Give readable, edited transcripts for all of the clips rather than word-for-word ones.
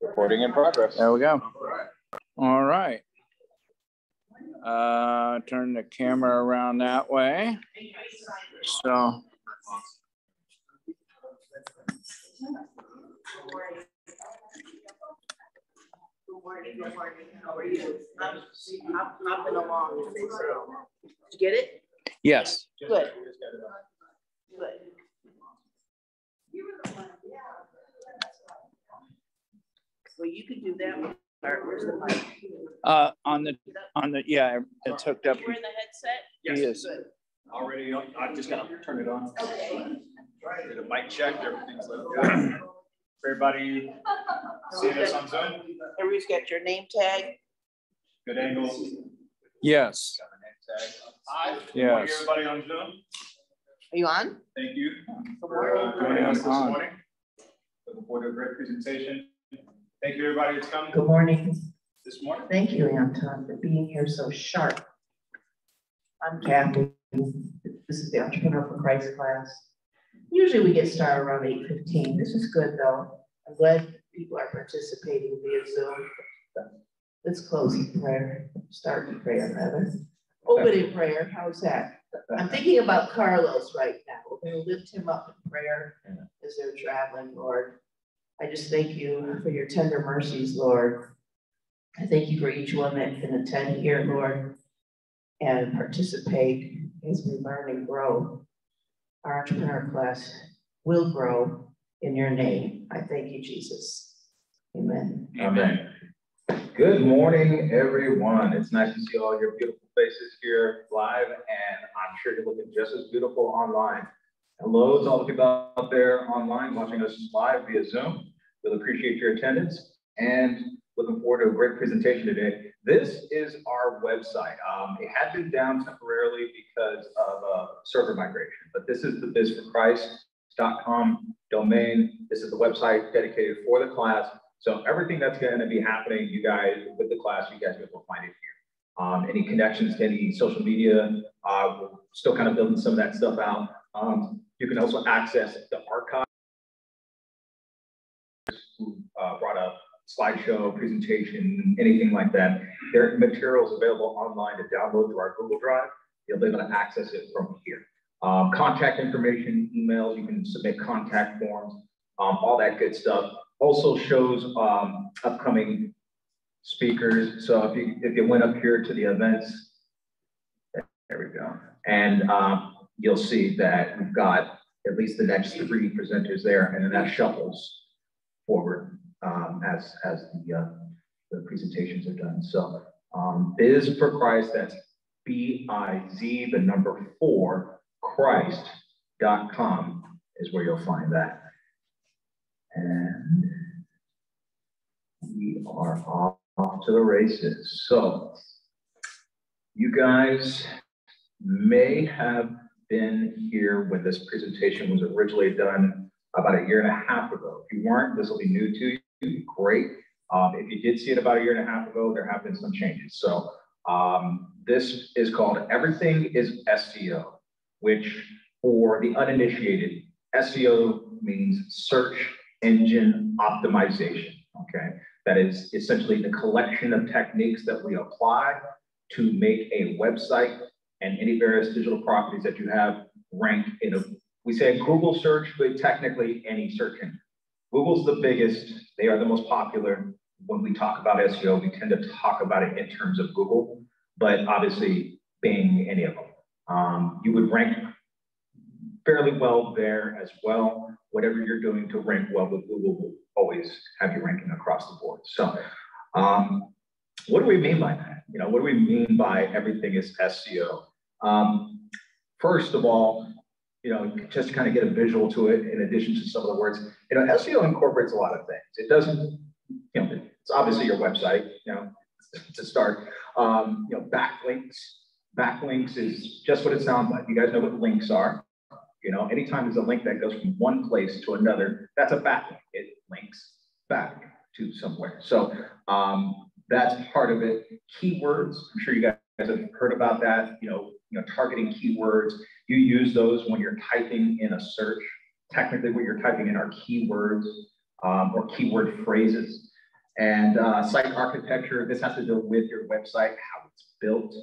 Recording in progress. There we go. All right. Turn the camera around that way. So. Good morning. How are you? I've been along. Did you get it? Yes. Good. Good. Well, you could do that. Where's the mic? On the yeah, it's hooked up. You're in the headset? Yes. Good. Already, I've just got to turn it on. Okay. Did a mic check, everything's like good. Everybody seeing us on Zoom? Everybody's got your name tag? Good angle. Yes. Got the name tag. Hi. Yes. Everybody on Zoom? Are you on? Thank you for joining us this morning. Looking forward to a great presentation. Thank you, everybody that's coming. Good morning. This morning. Thank you, Anton, for being here so sharp. I'm Kathy. This is the Entrepreneur for Christ class. Usually we get started around 8:15. This is good though. I'm glad people are participating via Zoom. Let's close in prayer. Start in prayer, rather. Open in prayer. How's that? I'm thinking about Carlos right now. We're going to lift him up in prayer as they're traveling, Lord. I just thank you for your tender mercies, Lord. I thank you for each one that can attend here, Lord, and participate as we learn and grow. Our entrepreneur class will grow in your name. I thank you, Jesus. Amen. Amen. Good morning, everyone. It's nice to see all your beautiful faces here live, and I'm sure you're looking just as beautiful online. Hello to all the people out there online watching us live via Zoom. We'll appreciate your attendance and looking forward to a great presentation today. This is our website. It had been down temporarily because of server migration, but this is the bizforchrist.com domain. This is the website dedicated for the class. So everything that's going to be happening, you guys, with the class, you guys will find it here. Any connections to any social media, we're still kind of building some of that stuff out. You can also access the archive. Who brought up slideshow, presentation, anything like that. There are materials available online to download through our Google Drive. You'll be able to access it from here. Contact information, emails, you can submit contact forms, all that good stuff. Also shows upcoming speakers. So if you went up here to the events, there we go. And you'll see that we've got at least the next 3 presenters there, and then that shuffles forward as the presentations are done. So Biz for Christ, that's B-I-Z, the number 4, Christ.com is where you'll find that. And we are off to the races. So you guys may have been here when this presentation was originally done about 1.5 years ago. If you weren't, this will be new to you. Great. If you did see it about 1.5 years ago, there have been some changes. So this is called Everything is SEO, which for the uninitiated, SEO means search engine optimization. Okay, that is essentially the collection of techniques that we apply to make a website and any various digital properties that you have rank in a, we say a Google search, but technically any search engine. Google's the biggest, they are the most popular. When we talk about SEO, we tend to talk about it in terms of Google, but obviously Bing, any of them. You would rank fairly well there as well. Whatever you're doing to rank well with Google will always have you ranking across the board. So what do we mean by that? You know, what do we mean by everything is SEO? First of all, you know, just to kind of get a visual to it, in addition to some of the words, you know, SEO incorporates a lot of things. It doesn't, you know, it's obviously your website, you know, to start. You know, backlinks. Backlinks is just what it sounds like. You guys know what links are. You know, anytime there's a link that goes from one place to another, that's a backlink. It links back to somewhere. So that's part of it. Keywords, I'm sure you guys have heard about that. You know, targeting keywords. You use those when you're typing in a search. Technically, what you're typing in are keywords. or keyword phrases. And site architecture, this has to do with your website, how it's built.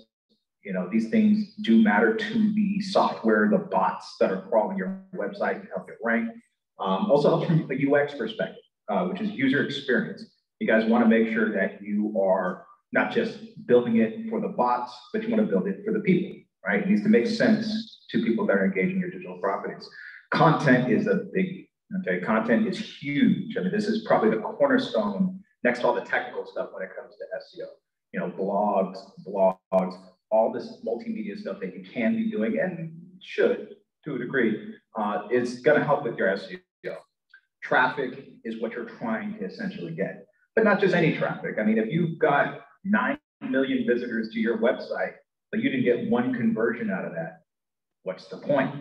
You know, these things do matter to the software, the bots that are crawling your website to help it rank. Also helps from a UX perspective, which is user experience. You guys want to make sure that you are not just building it for the bots, but you want to build it for the people, right? It needs to make sense to people that are engaging your digital properties. Content is a big, okay? Content is huge. I mean, this is probably the cornerstone next to all the technical stuff when it comes to SEO. You know, blogs, all this multimedia stuff that you can be doing and should, to a degree, is going to help with your SEO. Traffic is what you're trying to essentially get, but not just any traffic. I mean, if you've got 9 million visitors to your website, but you didn't get one conversion out of that, what's the point?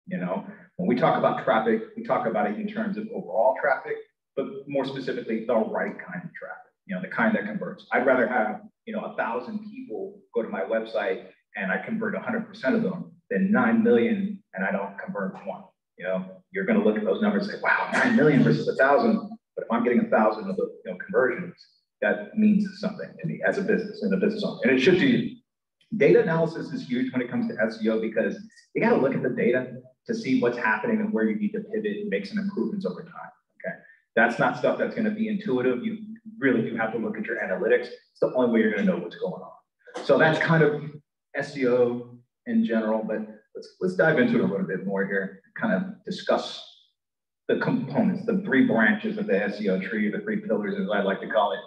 You know, when we talk about traffic, we talk about it in terms of overall traffic, but more specifically, the right kind of traffic, you know, the kind that converts. I'd rather have, you know, 1,000 people go to my website and I convert 100% of them than 9 million and I don't convert one. You know, you're going to look at those numbers and say, wow, 9 million versus 1,000. But if I'm getting 1,000 of the conversions, that means something to me as a business and a business owner. And it should to you. Data analysis is huge when it comes to SEO because you got to look at the data to see what's happening and where you need to pivot and make some improvements over time. Okay, that's not stuff that's going to be intuitive. You really do have to look at your analytics. It's the only way you're going to know what's going on. So that's kind of SEO in general, but let's dive into it a little bit more here, kind of discuss the components, the 3 branches of the SEO tree, the 3 pillars, as I like to call it.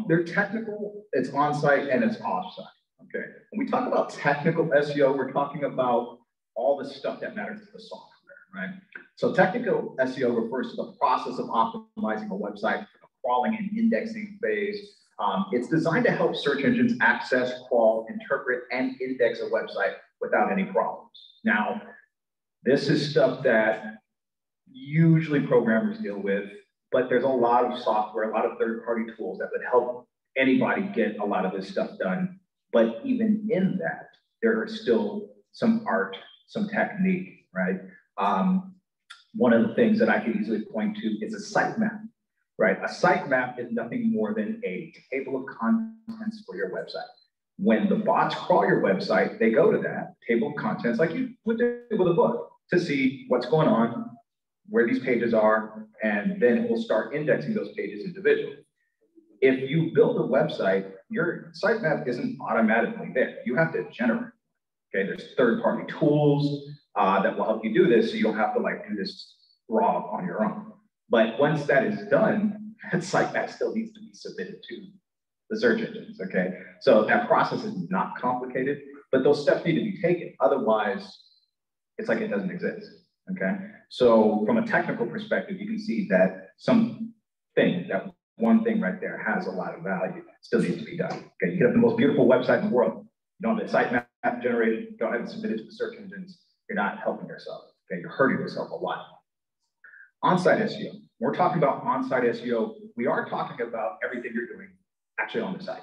They're technical, it's on-site, and it's off-site, okay? When we talk about technical SEO, we're talking about all the stuff that matters to the software, right? So technical SEO refers to the process of optimizing a website for the crawling and indexing phase. It's designed to help search engines access, crawl, interpret, and index a website without any problems. Now, this is stuff that usually programmers deal with, but there's a lot of software, a lot of third-party tools that would help anybody get a lot of this stuff done. But even in that, there are still some art, some technique, right? One of the things that I could easily point to is a sitemap, right? A sitemap is nothing more than a table of contents for your website. When the bots crawl your website, they go to that table of contents like you would do with a book to see what's going on, where these pages are, and then it will start indexing those pages individually. If you build a website, your sitemap isn't automatically there. You have to generate. Okay, there's third-party tools that will help you do this, so you don't have to like do this raw on your own. But once that is done, that sitemap still needs to be submitted to the search engines. Okay, so that process is not complicated, but those steps need to be taken. Otherwise, it's like it doesn't exist. Okay, so from a technical perspective, you can see that that one thing right there has a lot of value, still needs to be done. Okay, you can have the most beautiful website in the world. You don't have the sitemap generated, don't have it submitted to the search engines, you're not helping yourself. Okay, you're hurting yourself a lot. On-site SEO. When we're talking about on-site SEO, we are talking about everything you're doing actually on the site.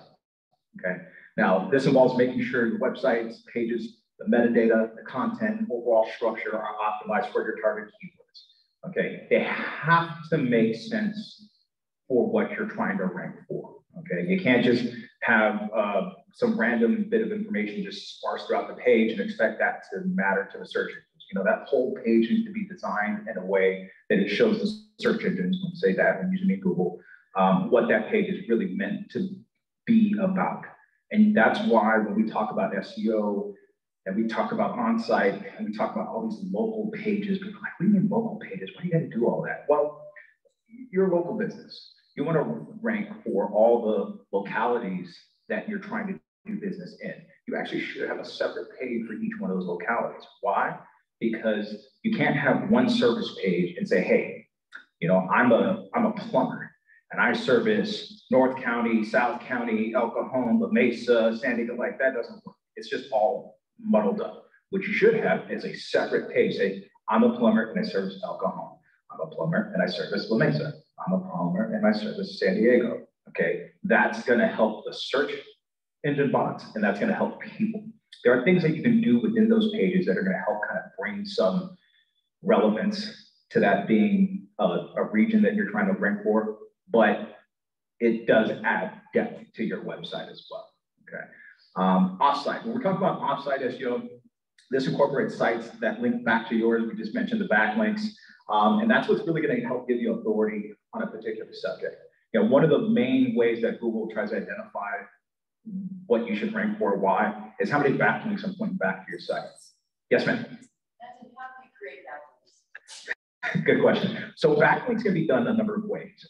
Okay, now this involves making sure your websites, pages, the metadata, the content, and overall structure are optimized for your target keywords. Okay, they have to make sense for what you're trying to rank for. Okay, you can't just have some random bit of information just sparse throughout the page and expect that to matter to the search engines. You know, that whole page needs to be designed in a way that it shows the search engines, when say that, I'm using Google, what that page is really meant to be about. And that's why when we talk about SEO, and we talk about on-site, and we talk about all these local pages, people are like, what do you mean local pages? Why do you got to do all that? Well, you're a local business. You want to rank for all the localities that you're trying to do business in. You actually should have a separate page for each one of those localities. Why? Because you can't have one service page and say, hey, you know, I'm a plumber and I service North County, South County, El Cajon, La Mesa, San Diego. Like that doesn't work. It's just all muddled up. What you should have is a separate page. Say, I'm a plumber and I service El Cajon. I'm a plumber and I service La Mesa. I'm a plumber and I service San Diego. Okay, that's going to help the search engine bots, and that's going to help people. There are things that you can do within those pages that are going to help kind of bring some relevance to that being a region that you're trying to rank for, but it does add depth to your website as well, okay? Offsite, when we're talking about offsite SEO, this incorporates sites that link back to yours. We just mentioned the backlinks, and that's what's really gonna help give you authority on a particular subject. You know, one of the main ways that Google tries to identify what you should rank for, why, is how many backlinks are pointing back to your site. Yes, ma'am? Good question. So backlinks can be done a number of ways.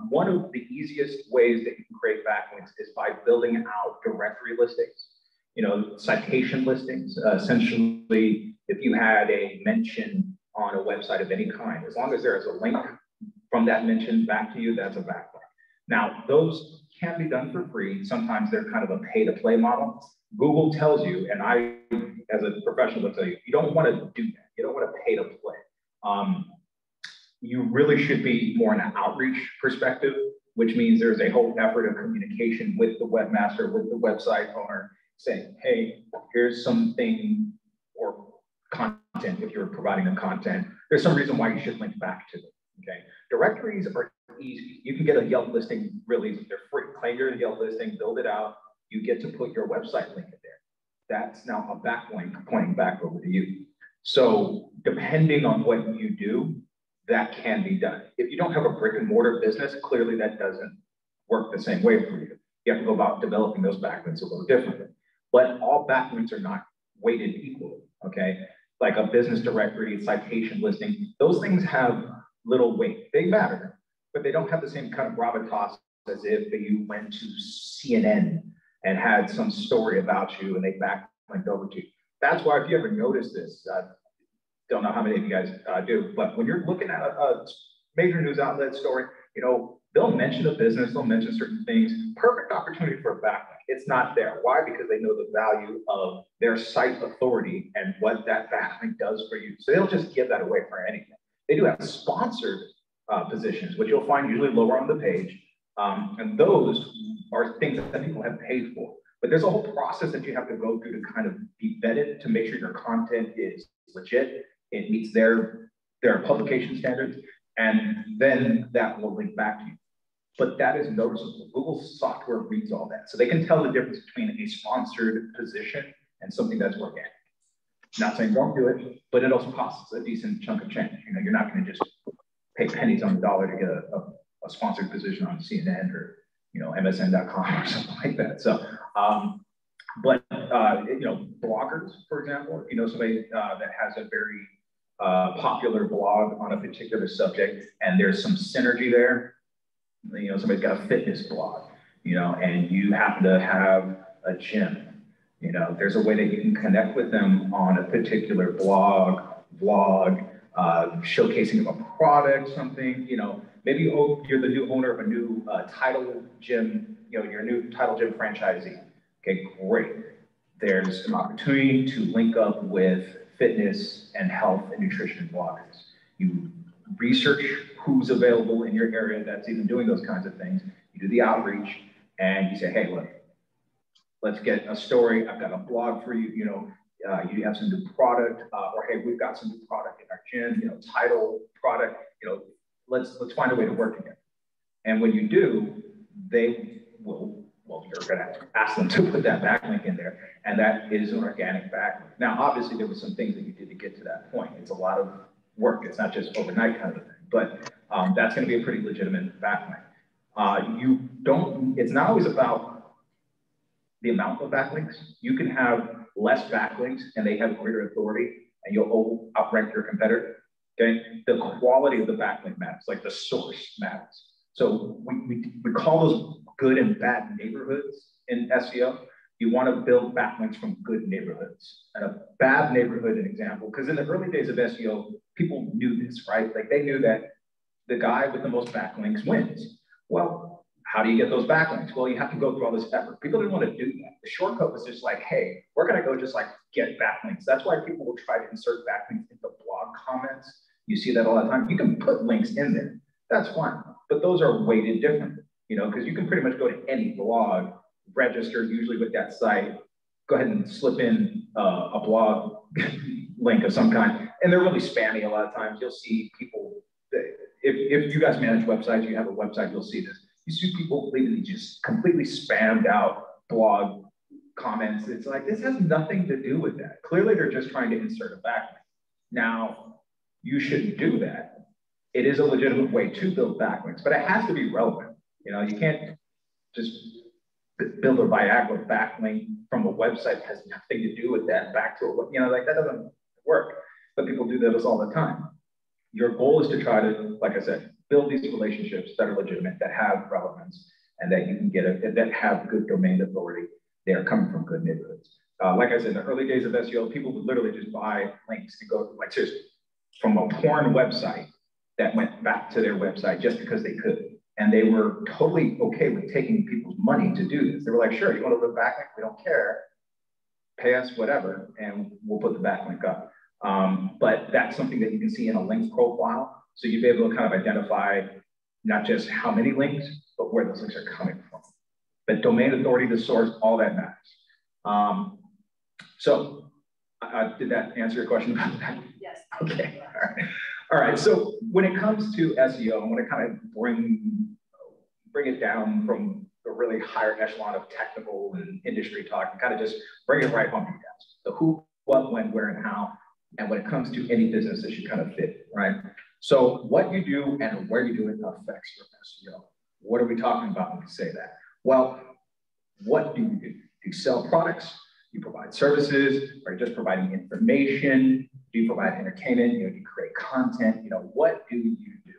One of the easiest ways that you can create backlinks is by building out directory listings, you know, citation listings. Essentially, if you had a mention on a website of any kind, as long as there is a link from that mention back to you, that's a backlink. Now, those can be done for free. Sometimes they're kind of a pay-to-play model. Google tells you, and I, as a professional, will tell you, you don't want to do that. You don't want to pay to play. You really should be more in an outreach perspective, which means there's a whole effort of communication with the webmaster, with the website owner, saying, hey, here's something, or content, if you're providing them content, there's some reason why you should link back to them, okay? Directories are easy. You can get a Yelp listing really easy. They're free. Claim your Yelp listing, build it out. You get to put your website link in there. That's now a backlink pointing back over to you. So depending on what you do, that can be done. If you don't have a brick and mortar business, clearly that doesn't work the same way for you. You have to go about developing those backlinks a little differently. But all backlinks are not weighted equally, okay? Like a business directory, citation listing, those things have little weight. They matter, but they don't have the same kind of gravitas as if you went to CNN and had some story about you and they backlinked over to you. That's why if you ever notice this, don't know how many of you guys do, but when you're looking at a major news outlet story, you know, they'll mention a business, they'll mention certain things, perfect opportunity for a backlink. It's not there. Why? Because they know the value of their site authority and what that backlink does for you. So they'll just give that away for anything. They do have sponsored positions, which you'll find usually lower on the page. And those are things that people have paid for. But there's a whole process that you have to go through to kind of be vetted to make sure your content is legit, it meets their publication standards, and then that will link back to you. But that is noticeable. Google's software reads all that. So they can tell the difference between a sponsored position and something that's organic. Not saying don't do it, but it also costs a decent chunk of change. You know, you're not going to just pay pennies on the dollar to get a sponsored position on CNN or, you know, MSN.com or something like that. So, you know, bloggers, for example, you know, somebody that has a very popular blog on a particular subject, and there's some synergy there. You know, somebody's got a fitness blog, you know, and you happen to have a gym. You know, there's a way that you can connect with them on a particular vlog, showcasing of a product, something, you know, maybe you're the new owner of a new Title Gym, you know, you're a new Title Gym franchisee. Okay, great. There's an opportunity to link up with fitness and health and nutrition bloggers. You research who's available in your area that's even doing those kinds of things. You do the outreach and you say, hey, look, let's get a story. I've got a blog for you. You know, you have some new product, or hey, we've got some new product in our gym. You know, title product. You know, let's find a way to work together. And when you do, they will. Well, you're going to ask them to put that backlink in there, and that is an organic backlink. Now, obviously, there were some things that you did to get to that point. It's a lot of work. It's not just overnight kind of thing, but that's going to be a pretty legitimate backlink. It's not always about the amount of backlinks. You can have less backlinks and they have greater authority and you'll outrank your competitor, okay? The quality of the backlink matters, like the source matters. So we call those good and bad neighborhoods in SEO. You want to build backlinks from good neighborhoods. And a bad neighborhood, an example, because in the early days of SEO, people knew this, right? Like they knew that the guy with the most backlinks wins. Well, how do you get those backlinks? Well, you have to go through all this effort. People didn't want to do that. The shortcut was just like, hey, we're going to go just like get backlinks. That's why people will try to insert backlinks into blog comments. You see that all the time. You can put links in there. That's fine. But those are weighted differently, you know, because you can pretty much go to any blog, register usually with that site, go ahead and slip in a blog link of some kind. And they're really spammy a lot of times. You'll see people, if you guys manage websites, you have a website, you'll see this. You see people literally just completely spammed out blog comments. It's like, this has nothing to do with that. Clearly, they're just trying to insert a backlink. Now, you shouldn't do that. It is a legitimate way to build backlinks, but it has to be relevant. You know, you can't just build a Viagra backlink from a website that has nothing to do with that back to a, you know, like that doesn't work. But people do this all the time. Your goal is to try to, like I said, build these relationships that are legitimate, that have relevance, and that you can get it, that have good domain authority. They are coming from good neighborhoods. Like I said, in the early days of SEO, people would literally just buy links to go, like seriously, from a porn website that went back to their website just because they could. And they were totally okay with taking people's money to do this. They were like, sure, you want to live backlink? We don't care. Pay us whatever, and we'll put the backlink up. But that's something that you can see in a links profile. So you'd be able to kind of identify not just how many links, but where those links are coming from. But domain authority, the source, all that matters. Did that answer your question about that? Yes. Okay, all right. All right, so when it comes to SEO, I want to kind of bring it down from the really higher echelon of technical and industry talk and kind of just bring it right home to you guys. The who, what, when, where, and how. And when it comes to any business, it should kind of fit, right? So what you do and where you do it affects your SEO. What are we talking about when we say that? Well, what do you do? Do you sell products? Do you provide services? Are you just providing information? Do you provide entertainment? You know, do you create content? You know, what do you do?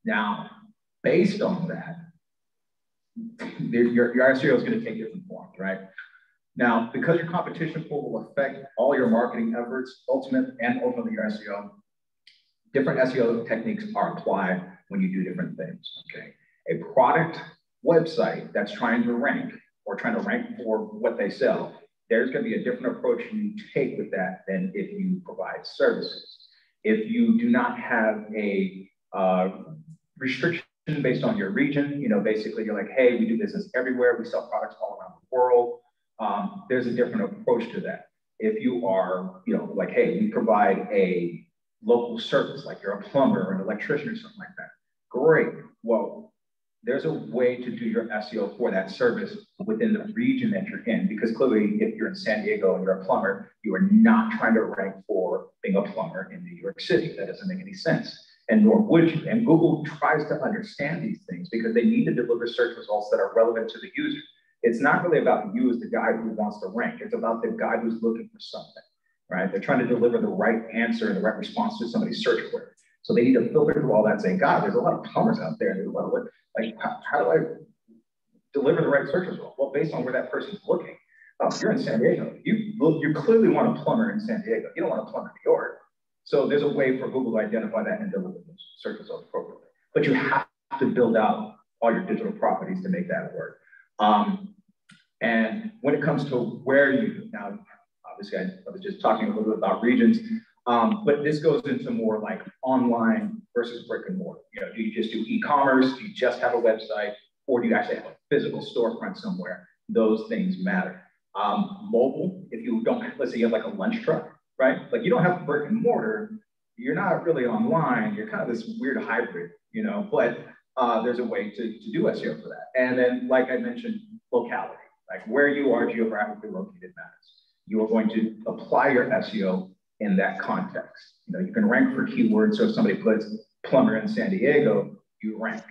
Now, based on that, your SEO is going to take different forms, right? Now, because your competition pool will affect all your marketing efforts, ultimately your SEO, different SEO techniques are applied when you do different things, okay? A product website that's trying to rank or trying to rank for what they sell, there's going to be a different approach you take with that than if you provide services. If you do not have a restriction based on your region, you know, basically you're like, hey, we do business everywhere, we sell products all around the world, there's a different approach to that. If you are, you know, like, hey, we provide a local service, like you're a plumber or an electrician or something like that, great. Well, there's a way to do your SEO for that service within the region that you're in, because clearly if you're in San Diego and you're a plumber, you are not trying to rank for being a plumber in New York City. That doesn't make any sense. And nor would you. And Google tries to understand these things because they need to deliver search results that are relevant to the user. It's not really about you as the guy who wants to rank. It's about the guy who's looking for something, right? They're trying to deliver the right answer and the right response to somebody's search query. So they need to filter through all that and say, God, there's a lot of plumbers out there. There's a lot of, like, how do I deliver the right search result? Well, based on where that person's looking. Oh, you're in San Diego. You clearly want a plumber in San Diego. You don't want a plumber in New York. So there's a way for Google to identify that and deliver those search results appropriately. But you have to build out all your digital properties to make that work. And when it comes to where you, now, obviously I was just talking a little bit about regions, but this goes into more like online versus brick and mortar. You know, do you just do e-commerce? Do you just have a website? Or do you actually have a physical storefront somewhere? Those things matter. Mobile, if you don't, let's say you have like a lunch truck, right? Like you don't have brick and mortar, you're not really online, you're kind of this weird hybrid, you know, but there's a way to do SEO for that. And then, like I mentioned, locality, like where you are geographically located matters. You are going to apply your SEO in that context. You know, you can rank for keywords. So if somebody puts plumber in San Diego, you rank.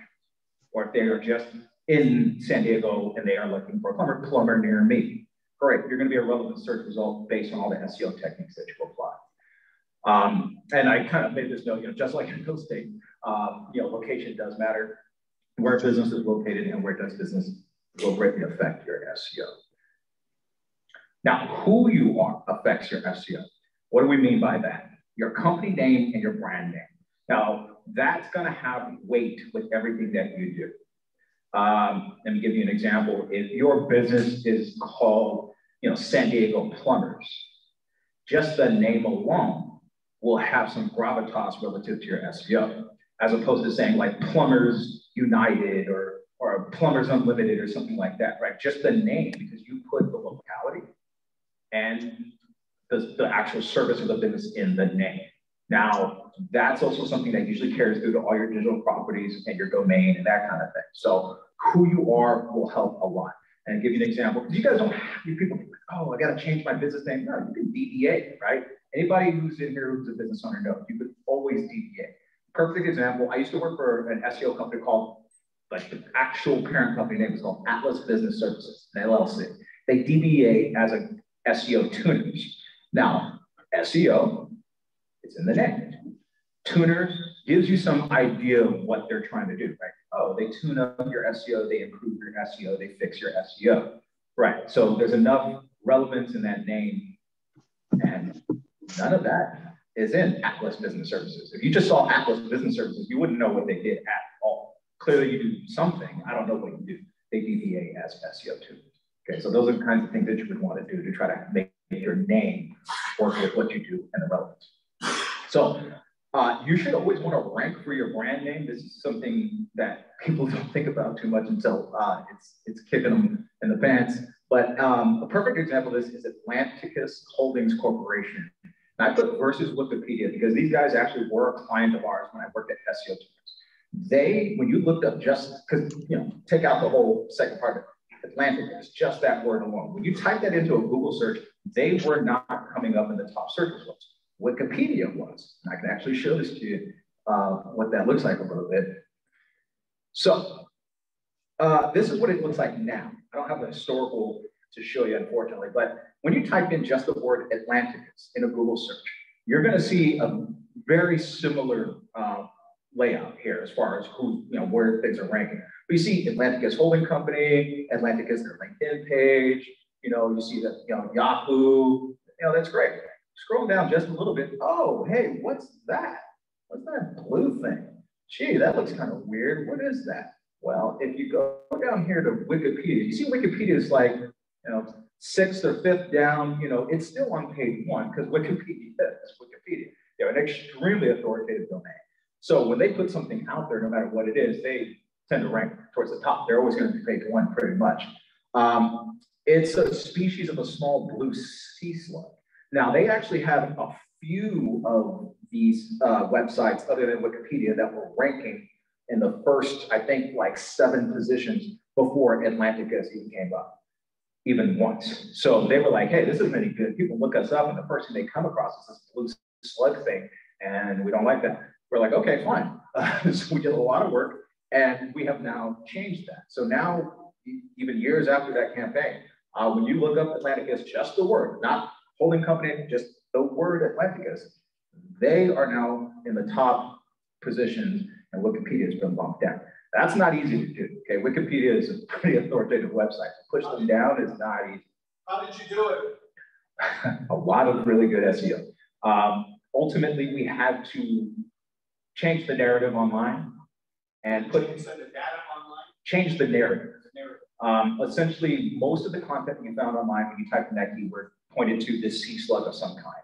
Or if they are just in San Diego and they are looking for a plumber near me, great. You're going to be a relevant search result based on all the SEO techniques that you apply. And I kind of made this note, you know, just like in real estate, you know, location does matter. Where business is located and where does business will greatly affect your SEO. Now, who you are affects your SEO. What do we mean by that? Your company name and your brand name. Now, that's going to have weight with everything that you do. Let me give you an example. If your business is called, you know, San Diego Plumbers, just the name alone will have some gravitas relative to your SEO, as opposed to saying like Plumbers United or Plumbers Unlimited or something like that, right? Just the name, because you put the locality and the actual service of the business in the name. Now, that's also something that usually carries through to all your digital properties and your domain and that kind of thing. So who you are will help a lot. And I'll give you an example, because you guys don't have, you people think, oh, I got to change my business name. No, you can DBA, right? Anybody who's in here who's a business owner knows you could always DBA. Perfect example, I used to work for an SEO company called, like the actual parent company name was called Atlas Business Services, an LLC. They DBA as a SEO tuners. Now, SEO, it's in the name. Tuners gives you some idea of what they're trying to do, right? Oh, they tune up your SEO, they improve your SEO, they fix your SEO. Right, so there's enough relevance in that name, and none of that is in Atlas Business Services. If you just saw Atlas Business Services, you wouldn't know what they did at all. Clearly you do something, I don't know what you do. They DBA as SEO tuners. Okay, so those are the kinds of things that you would want to do to try to make your name work with what you do and the relevance. So you should always want to rank for your brand name. This is something that people don't think about too much until it's kicking them in the pants. But a perfect example of this is Atlanticus Holdings Corporation. And I put versus Wikipedia because these guys actually were a client of ours when I worked at SEO Tuners. They, when you looked up just, because, you know, take out the whole second part of it, Atlanticus, just that word alone. When you type that into a Google search, they were not coming up in the top search results. Wikipedia was. And I can actually show this to you, what that looks like a little bit. So this is what it looks like now. I don't have the historical to show you, unfortunately, but when you type in just the word Atlanticus in a Google search, you're going to see a very similar layout here as far as who, you know, where things are ranking. But you see Atlanticus Holding Company, Atlanticus, their LinkedIn page, you know, you see that, you know, Yahoo, you know, that's great. Scroll down just a little bit. Oh, hey, what's that? What's that blue thing? Gee, that looks kind of weird. What is that? Well, if you go down here to Wikipedia, you see Wikipedia is like, you know, 6th or 5th down, you know, it's still on page 1 because Wikipedia is Wikipedia. They're an extremely authoritative domain. So when they put something out there, no matter what it is, they tend to rank towards the top. They're always going to be page 1 pretty much. It's a species of a small blue sea slug. Now, they actually have a few of these websites other than Wikipedia that were ranking in the first, I think, like 7 positions before Atlanticus even came up, even once. So they were like, hey, this isn't any good. People look us up, and the first thing they come across is this blue slug thing, and we don't like that. We're like, okay, fine. So we did a lot of work, and we have now changed that. So now, even years after that campaign, when you look up Atlanticus, just the word, not holding company, just the word Atlanticus, they are now in the top positions, and Wikipedia has been bumped down. That's not easy to do. Okay, Wikipedia is a pretty authoritative website. To push them down is not easy. How did you do it? A lot of really good SEO. Ultimately, we had to change the narrative online and change the narrative. Essentially, most of the content you found online when you typed in that keyword pointed to this sea slug of some kind.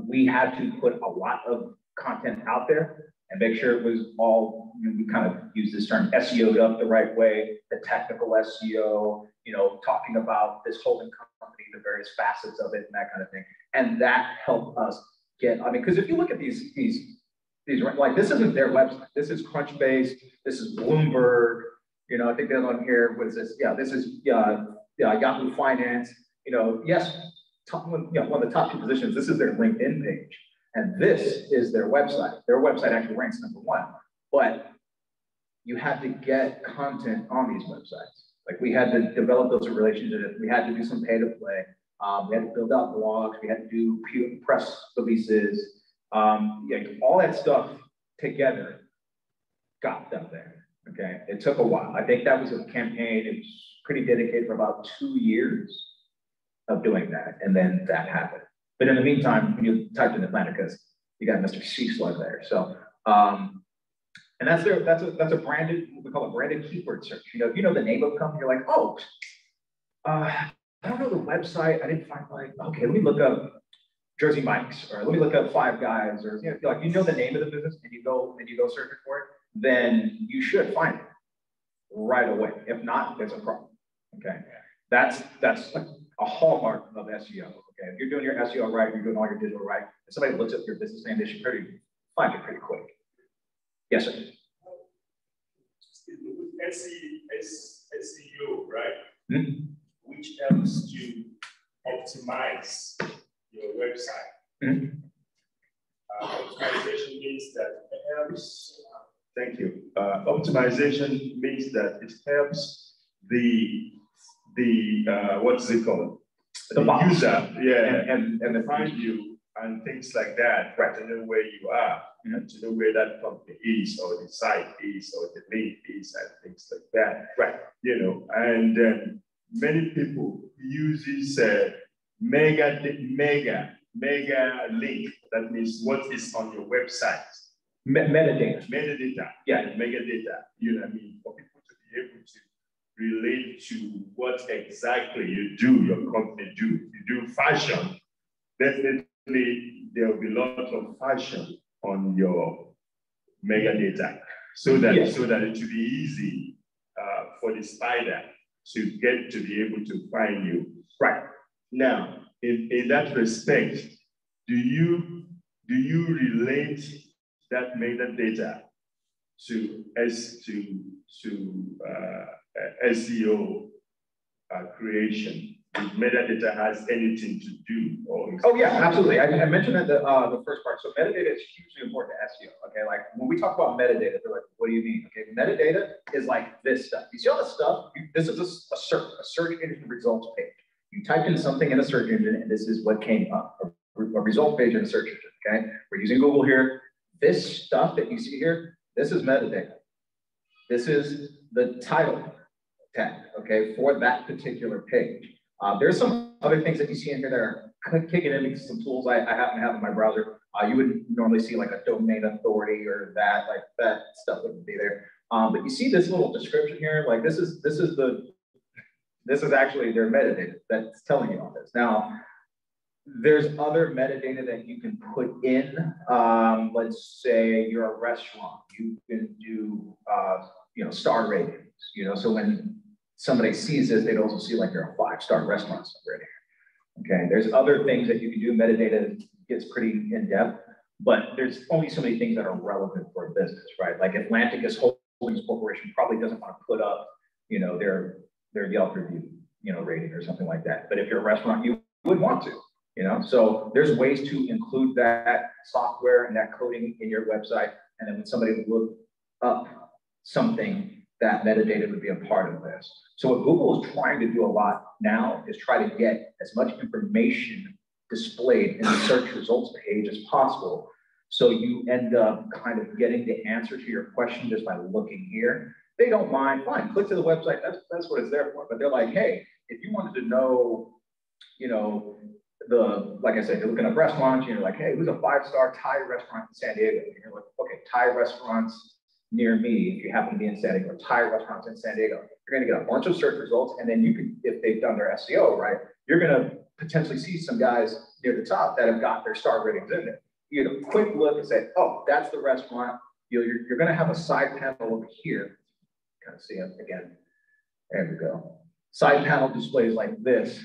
We had to put a lot of content out there and make sure it was all, you know, we kind of use this term, SEO'd up the right way, the technical SEO, you know, talking about this holding company, the various facets of it and that kind of thing. And that helped us get, I mean, because if you look at these, like, this isn't their website. This is Crunchbase, this is Bloomberg, you know, I think the other one here was this, yeah, this is Yahoo Finance, you know, yes, one of the top 2 positions, this is their LinkedIn page. And this is their website. Their website actually ranks #1, but you had to get content on these websites. Like, we had to develop those relationships. We had to do some pay to play. We had to build out blogs. We had to do press releases. All that stuff together got them there. Okay, it took a while. I think that was a campaign. It was pretty dedicated for about 2 years of doing that, and then that happened. But in the meantime, when you typed in Atlanticus, you got Mr. Sea Slug there. So, and that's a branded, we call it branded keyword search. You know, if you know the name of a company, you're like, oh, I don't know the website. I didn't find, like, okay, let me look up Jersey Mike's, or let me look up Five Guys, or, you know, like, you know the name of the business and you go searching for it, then you should find it right away. If not, there's a problem. Okay, that's like a hallmark of SEO. Okay, if you're doing your SEO right, you're doing all your digital right, if somebody looks up your business name, they should find it pretty quick. Yes, sir. SEO, right? Mm-hmm. Which helps to optimize your website. Mm-hmm. Optimization means that it helps. Thank you. Optimization means that it helps the what's it called? The user, yeah, and to find you and things like that, right? To know where you are, and to know where that company is, or the site is, or the link is, and things like that, right? You know, and many people use this mega link. That means what is on your website. Metadata. Metadata. Yeah. Metadata. You know what I mean? For people to be able to relate to what exactly you do, your company do. You do fashion, definitely there will be a lot of fashion on your metadata, so that it will be easy for the spider to get to be able to find you. Right. Now, in that respect, do you relate that metadata to SEO creation? If metadata has anything to do, or oh yeah, absolutely. I mentioned that the first part. So metadata is hugely important to SEO. Okay, like when we talk about metadata, they're like, what do you mean? Okay, metadata is like this stuff. You see all this stuff? This is a search engine results page. You typed in something in a search engine, and this is what came up. A result page in a search engine. Okay, we're using Google here. This stuff that you see here, this is metadata. This is the title tag, okay, for that particular page. There's some other things that you see in here that are kicking in some tools I happen to have in my browser. You wouldn't normally see like a domain authority or that, like that stuff wouldn't be there. But you see this little description here, like this is actually their metadata that's telling you all this. Now, there's other metadata that you can put in. Let's say you're a restaurant, you can do star ratings. So when somebody sees this, they'd also see like you're a 5-star restaurant right here. Okay, there's other things that you can do. Metadata gets pretty in depth, but there's only so many things that are relevant for a business, right? Like Atlanticus Holdings Corporation probably doesn't want to put up, their Yelp review, rating or something like that. But if you're a restaurant, you would want to. So there's ways to include that software and that coding in your website. And then when somebody look up something, that metadata would be a part of this. So what Google is trying to do a lot now is try to get as much information displayed in the search results page as possible. So you end up kind of getting the answer to your question just by looking here. They don't mind, fine, click to the website, that's what it's there for. But they're like, hey, if you wanted to know, like I said, you're looking up restaurants, you're like, hey, who's a 5-star Thai restaurant in San Diego? And you're like, okay, Thai restaurants near me, if you happen to be in San Diego, Thai restaurants in San Diego, you're gonna get a bunch of search results, and then you can, if they've done their SEO right, you're gonna potentially see some guys near the top that have got their star ratings in there. You get a quick look and say, oh, that's the restaurant. You're gonna have a side panel over here. Kind of see it again. There we go. Side panel displays like this.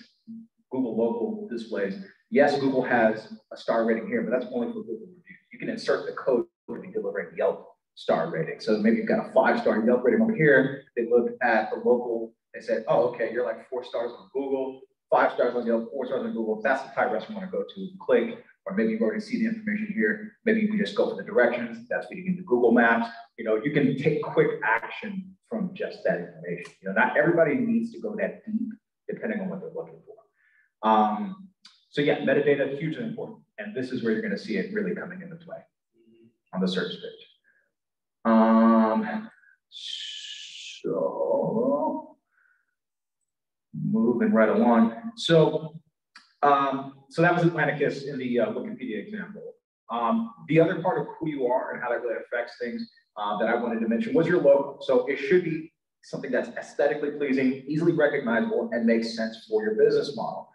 Google local displays. Yes, Google has a star rating here, but that's only for Google reviews. You can insert the code to be delivering Yelp star rating. So maybe you've got a 5-star Yelp rating over here. They look at the local, they say, oh, okay, you're like 4 stars on Google, 5 stars on Yelp, 4 stars on Google. If that's the Thai restaurant you want to go to, click. Or maybe you've already seen the information here. Maybe you can just go for the directions. That's what you can do Google Maps. You can take quick action from just that information. Not everybody needs to go that deep, depending on what they're looking for. So yeah, metadata is hugely important. And this is where you're going to see it really coming into play on the search page. So moving right along. So that was Atlanticus in the Wikipedia example. The other part of who you are and how that really affects things that I wanted to mention was your logo. So it should be something that's aesthetically pleasing, easily recognizable, and makes sense for your business model.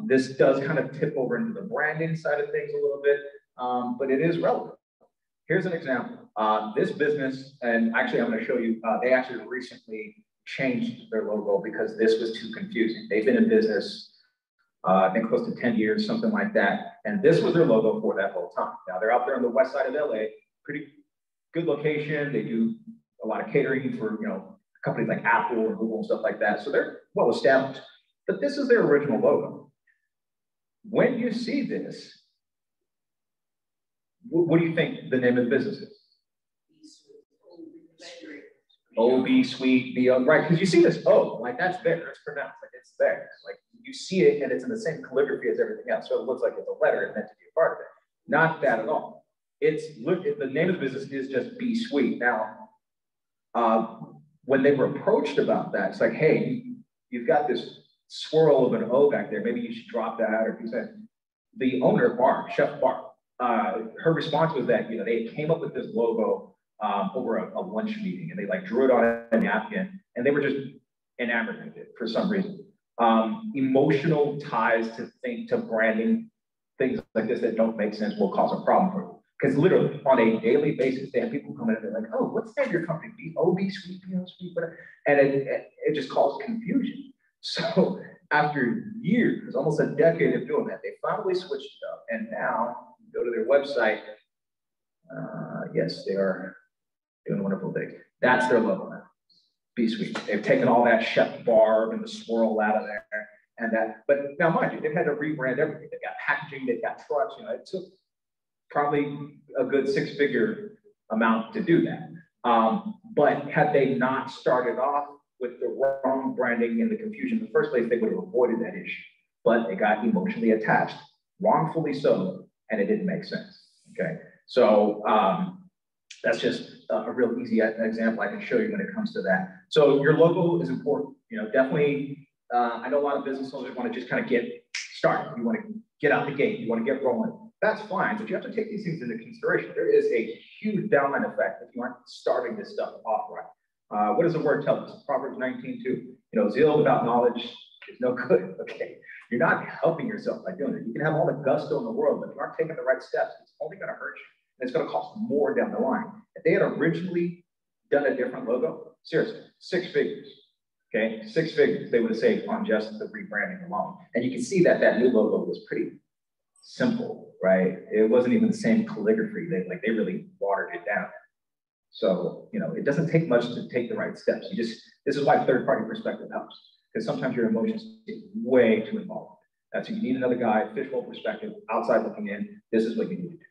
This does kind of tip over into the branding side of things a little bit, but it is relevant. Here's an example. This business, and actually I'm going to show you, they actually recently changed their logo because this was too confusing. They've been in business I think close to 10 years, something like that. And this was their logo for that whole time. Now they're out there on the west side of LA, pretty good location. They do a lot of catering for, you know, companies like Apple and Google and stuff like that. So they're well established, but this is their original logo. When you see this, what do you think the name of the business is? OB Suite, right? Because you see this O, like that's there, it's pronounced, like it's there. Like you see it and it's in the same calligraphy as everything else. So it looks like it's a letter and meant to be a part of it. Not that at all. The name of the business is just B Suite. Now, when they were approached about that, it's like, hey, you've got this swirl of an O back there. Maybe you should drop that out. Or if you said, the owner, Chef Barb, her response was that, you know, they came up with this logo over a lunch meeting, and they like drew it on a napkin, and they were just enamored with it for some reason. Emotional ties to branding, things like this that don't make sense will cause a problem for you. Because literally on a daily basis, they have people come in and they're like, oh, what's the name of your company? OB Suite, BO Suite, whatever. And it just caused confusion. So after years, almost a decade of doing that, they finally switched it up. And now you go to their website. Yes, they are doing wonderful things. That's their logo now, B Suite. They've taken all that Chef Barb and the swirl out of there. And that, but now mind you, they've had to rebrand everything. They've got packaging, they've got trucks, you know, it took probably a good six-figure amount to do that. But had they not started off with the wrong branding and the confusion in the first place, they would have avoided that issue. But they got emotionally attached, wrongfully so, and it didn't make sense, okay? So that's just a real easy example I can show you when it comes to that. So your logo is important, you know, definitely. I know a lot of business owners want to just kind of get started. You want to get out the gate, you want to get rolling. That's fine, but you have to take these things into consideration. There is a huge downline effect if you aren't starting this stuff off right. What does the word tell us? Proverbs 19:2. You know, zeal without knowledge is no good. Okay, you're not helping yourself by doing it. You can have all the gusto in the world, but if you aren't taking the right steps, it's only going to hurt you, and it's going to cost more down the line. If they had originally done a different logo, seriously, 6 figures. Okay, 6 figures they would have saved on just the rebranding alone. And you can see that that new logo was pretty simple, right? It wasn't even the same calligraphy. They really watered it down. So, you know, it doesn't take much to take the right steps. This is why third-party perspective helps, because sometimes your emotions get way too involved. That's so you need another guy, fishbowl perspective, outside looking in. This is what you need to do.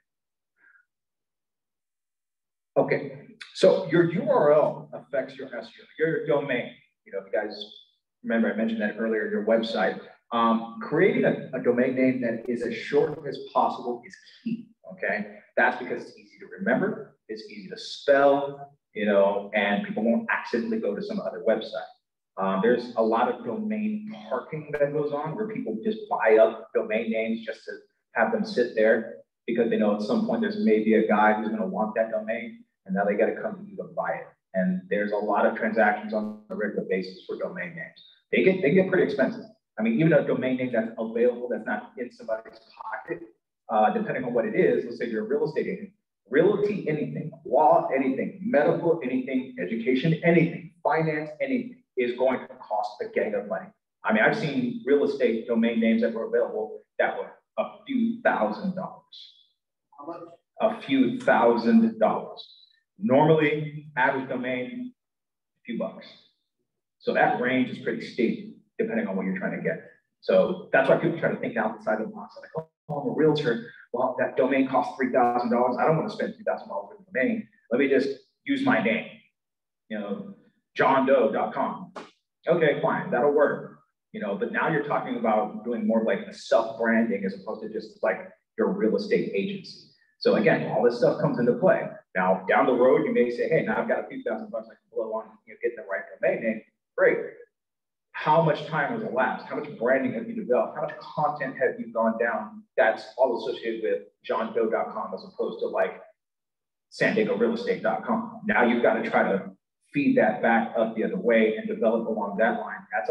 Okay, so your URL affects your SEO, your domain. You know, if you guys remember, I mentioned that earlier, your website. Creating a domain name that is as short as possible is key, okay? That's because it's easy to remember, it's easy to spell, you know, and people won't accidentally go to some other website. There's a lot of domain parking that goes on where people just buy up domain names just to have them sit there because they know at some point there's maybe a guy who's gonna want that domain, and now they gotta come to you to buy it. And there's a lot of transactions on a regular basis for domain names. They get pretty expensive. I mean, even a domain name that's available, that's not in somebody's pocket, depending on what it is, let's say you're a real estate agent, realty anything, law anything, medical anything, education anything, finance anything is going to cost a gang of money. I mean, I've seen real estate domain names that were available that were a few $1,000s. How much? A few $1,000s. Normally, average domain, a few bucks. So that range is pretty steep, depending on what you're trying to get. So that's why people try to think outside the box. Like, oh, I'm a realtor. Well, that domain costs $3,000. I don't want to spend $3,000 for the domain. Let me just use my name, you know, johndoe.com. Okay, fine, that'll work. You know, but now you're talking about doing more like a self-branding as opposed to just like your real estate agency. So again, all this stuff comes into play. Now, down the road, you may say, hey, now I've got a few $1,000 I can blow on, you know, getting the right domain name. Great. How much time has elapsed? How much branding have you developed? How much content have you gone down that's all associated with johndoe.com as opposed to like sandiegorealestate.com? Now you've got to try to feed that back up the other way and develop along that line. That's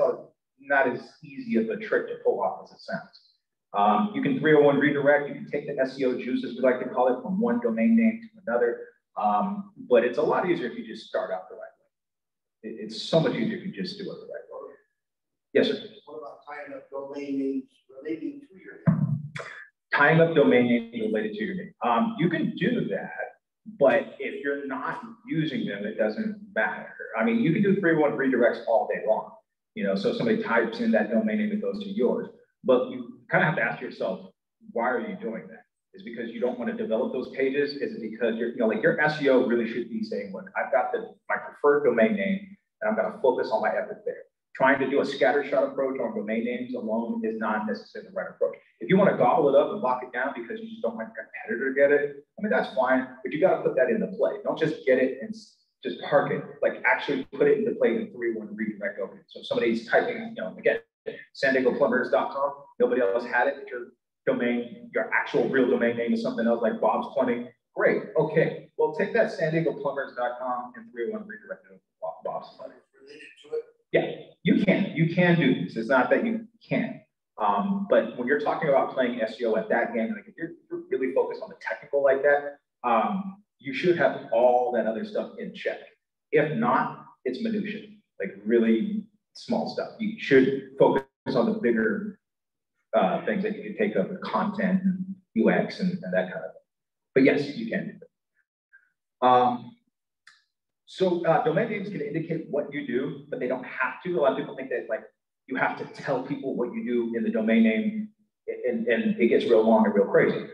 not as easy of a trick to pull off as it sounds. You can 301 redirect. You can take the SEO juice, as we like to call it, from one domain name to another. But it's a lot easier if you just start out the right way. It's so much easier if you just do it the right way. Yes, sir. What about tying up domain names relating to your name? Tying up domain names related to your name. You can do that, but if you're not using them, it doesn't matter. I mean, you can do 3-1 redirects all day long. You know, so somebody types in that domain name, it goes to yours. But you kind of have to ask yourself, why are you doing that? Is it because you don't want to develop those pages? Is it because you're, you know, like your SEO really should be saying, look, I've got my preferred domain name, and I'm going to focus all my effort there. Trying to do a scattershot approach on domain names alone is not necessarily the right approach. If you want to gobble it up and lock it down because you just don't want your competitor to get it, I mean, that's fine, but you got to put that into play. Don't just get it and just park it, like actually put it into play in 3-1 redirect opening. So if somebody's typing, you know, again, SanDiegoPlumbers.com, nobody else had it, but your domain, your actual real domain name is something else like Bob's Plumbing. Great, okay, well, take that SanDiegoPlumbers.com and 3-1 redirect it to Bob's Plumbing. Related to it? Yeah, you can do this. It's not that you can't. But when you're talking about playing SEO at that game, like if you're really focused on the technical like that, you should have all that other stuff in check. If not, it's minutia, like really small stuff. You should focus on the bigger things that you can take up, the content and UX and that kind of thing. But yes, you can do that. So domain names can indicate what you do, but they don't have to. A lot of people think that like you have to tell people what you do in the domain name, and it gets real long and real crazy.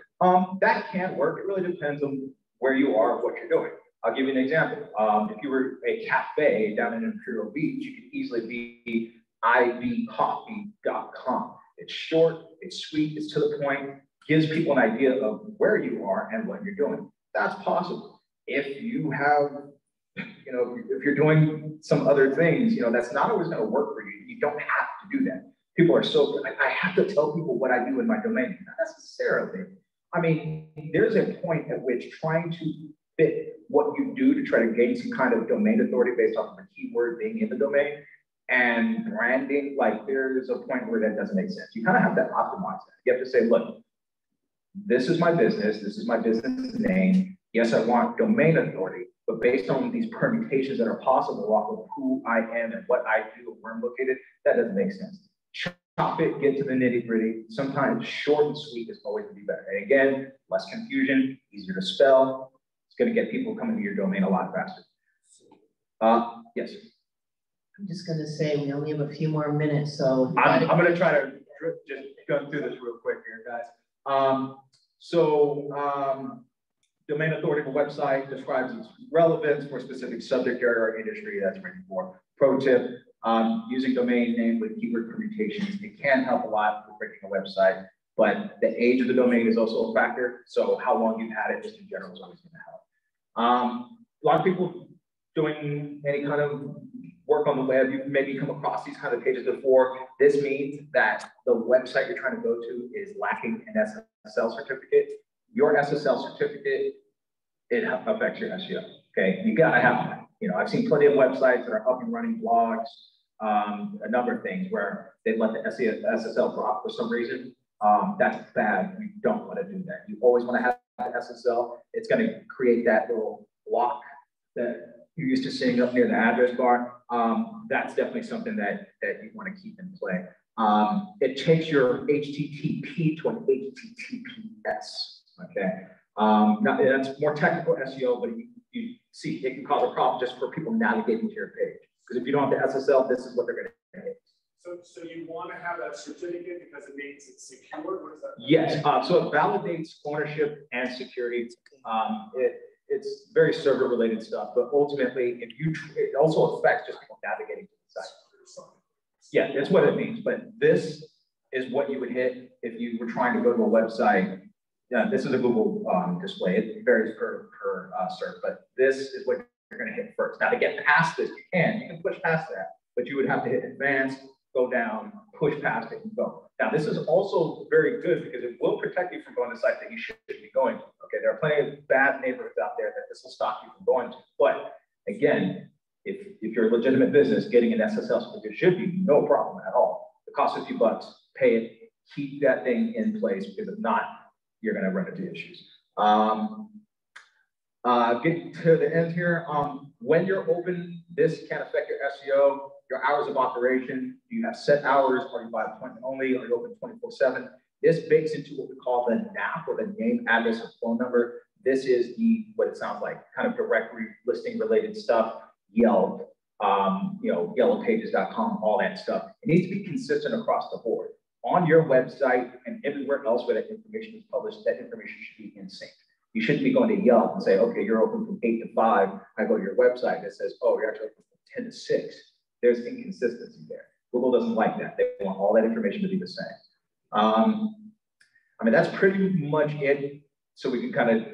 That can work. It really depends on where you are, what you're doing. I'll give you an example. If you were a cafe down in Imperial Beach, you could easily be ibcoffee.com. It's short, it's sweet, it's to the point, gives people an idea of where you are and what you're doing. That's possible. If you have, you know, if you're doing some other things, you know, that's not always going to work for you. You don't have to do that. People are so, I have to tell people what I do in my domain. Not necessarily. I mean, there's a point at which trying to fit what you do to try to gain some kind of domain authority based off of a keyword being in the domain and branding, like there's a point where that doesn't make sense. You kind of have to optimize that. You have to say, look, this is my business name. Yes, I want domain authority, but based on these permutations that are possible off of who I am and what I do and where I'm located, that doesn't make sense. Chop it, get to the nitty gritty. Sometimes short and sweet is always going to be better. And again, less confusion, easier to spell. It's going to get people coming to your domain a lot faster. Yes. I'm just going to say we only have a few more minutes, so I'm going to try to just go through this real quick here, guys. Domain authority of a website describes its relevance for a specific subject area or industry that's written for. Pro tip, using domain name with keyword permutations, it can help a lot with ranking a website, but the age of the domain is also a factor. So how long you've had it just in general is always going to help. A lot of people doing any kind of work on the web, you've maybe come across these kind of pages before. This means that the website you're trying to go to is lacking an Ssl certificate. Your Ssl certificate, it affects your SEO. Okay, you gotta have that. You know, I've seen plenty of websites that are up and running, blogs, a number of things where they let the SSL drop for some reason. That's bad. You don't want to do that. You always want to have the SSL. It's going to create that little block that you're used to seeing up near the address bar. That's definitely something that you want to keep in play. It takes your HTTP to an HTTPS. Okay, now that's more technical SEO, but you see it can cause a problem just for people navigating to your page. Because if you don't have the SSL, this is what they're going to hit. So you want to have that certificate because it means it's secure? What does that mean? Yes, so it validates ownership and security. It's very server related stuff, but ultimately, it also affects just people navigating to the site. Yeah, that's what it means. But this is what you would hit if you were trying to go to a website. This is a Google display. It varies per server, but this is what you're going to hit first. Now, to get past this, you can push past that, but you would have to hit advanced, go down, push past it, and go. Now, this is also very good because it will protect you from going to sites that you shouldn't be going to. Okay, there are plenty of bad neighborhoods out there that this will stop you from going to. But again, if you're a legitimate business, getting an SSL certificate should be no problem at all. It costs a few bucks, pay it, keep that thing in place, because if not, you're going to run into issues. Getting to the end here, when you're open, this can affect your SEO. your hours of operation. Do you have set hours? Are you by appointment only? Are you open 24/7? This bakes into what we call the NAP, or the name, address, or phone number. This is what it sounds like, kind of directory listing related stuff, Yelp, yellowpages.com, all that stuff. It needs to be consistent across the board. On your website and everywhere else where that information is published, that information should be in sync. You shouldn't be going to Yelp and say, okay, you're open from 8 to 5. I go to your website that says, oh, you're actually open from 10 to 6. There's inconsistency there. Google doesn't like that. They want all that information to be the same. That's pretty much it. So we can kind of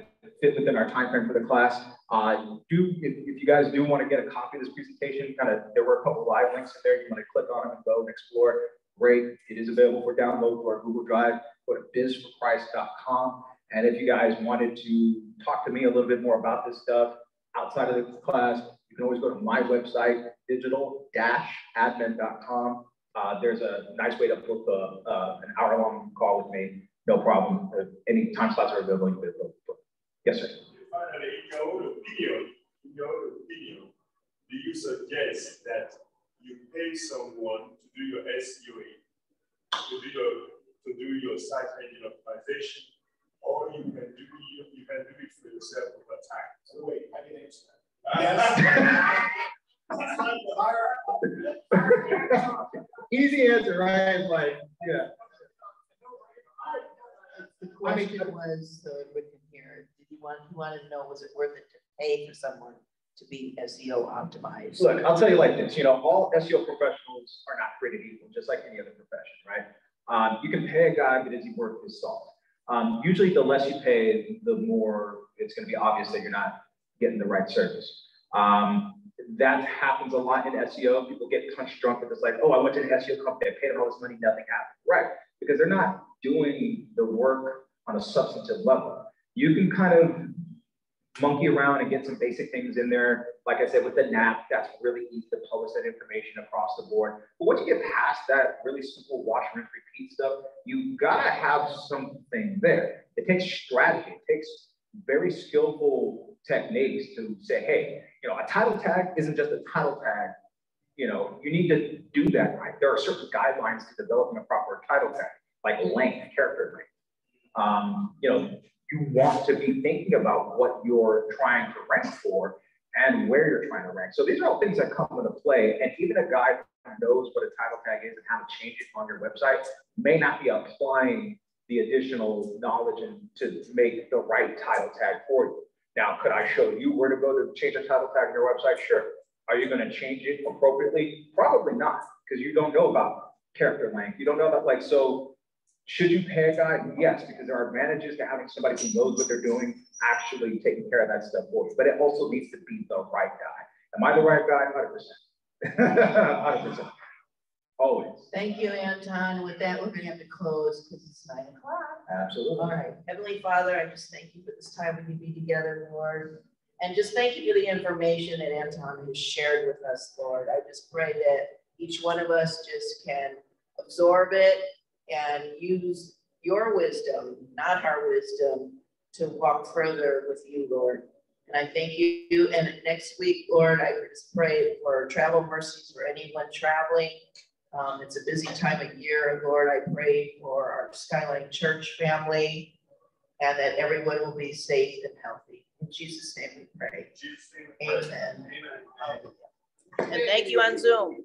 fit within our time frame for the class. If you guys do want to get a copy of this presentation, there were a couple live links in there. You want to click on them and go and explore. Great. It is available for download to our Google Drive. Go to bizforchrist.com. And if you guys wanted to talk to me a little bit more about this stuff outside of the class, you can always go to my website, digital-admin.com. There's a nice way to book an hour-long call with me. No problem. Any time slots are available. You can book. Yes, sir. Finally, in your own opinion, do you suggest that you pay someone to do your SEO, to do your site engine optimization, or you can do it for yourself over time? So wait, I can answer that. Easy answer, right? Like, yeah. The question was, so everyone can hear, he wanted to know, was it worth it to pay for someone to be SEO optimized? Look, I'll tell you like this, all SEO professionals are not created equal, just like any other profession, right? You can pay a guy, but is he worth his salt? Usually the less you pay, the more it's going to be obvious that you're not getting the right service. That happens a lot in SEO. People get punch drunk with this, like, oh, I went to an SEO company, I paid them all this money, nothing happened. Right, because they're not doing the work on a substantive level. You can kind of monkey around and get some basic things in there. Like I said, with the NAP, that's really easy to publish that information across the board. But once you get past that really simple wash, rinse, repeat stuff, you gotta have something there. It takes strategy. It takes very skillful techniques to say, hey, a title tag isn't just a title tag. You need to do that right. There are certain guidelines to developing a proper title tag, like length, character length. You want to be thinking about what you're trying to rank for and where you're trying to rank. So these are all things that come into play. And even a guy who knows what a title tag is and how to change it on your website may not be applying the additional knowledge to make the right title tag for you. Now, could I show you where to go to change a title tag on your website? Sure. Are you going to change it appropriately? Probably not, because you don't know about character length. You don't know about so should you pay a guy? Yes, because there are advantages to having somebody who knows what they're doing actually taking care of that stuff for you. But it also needs to be the right guy. Am I the right guy? 100%. 100%. Always. Thank you, Anton. With that, we're going to have to close because it's 9 o'clock. Absolutely. All right. Heavenly Father, I just thank you for this time we can be together, Lord. And just thank you for the information that Anton has shared with us, Lord. I just pray that each one of us just can absorb it and use your wisdom, not our wisdom, to walk further with you, Lord. And I thank you. And next week, Lord, I just pray for travel mercies for anyone traveling. It's a busy time of year. Lord, I pray for our Skyline Church family and that everyone will be safe and healthy. In Jesus' name we pray. Amen. Amen. And thank you on Zoom.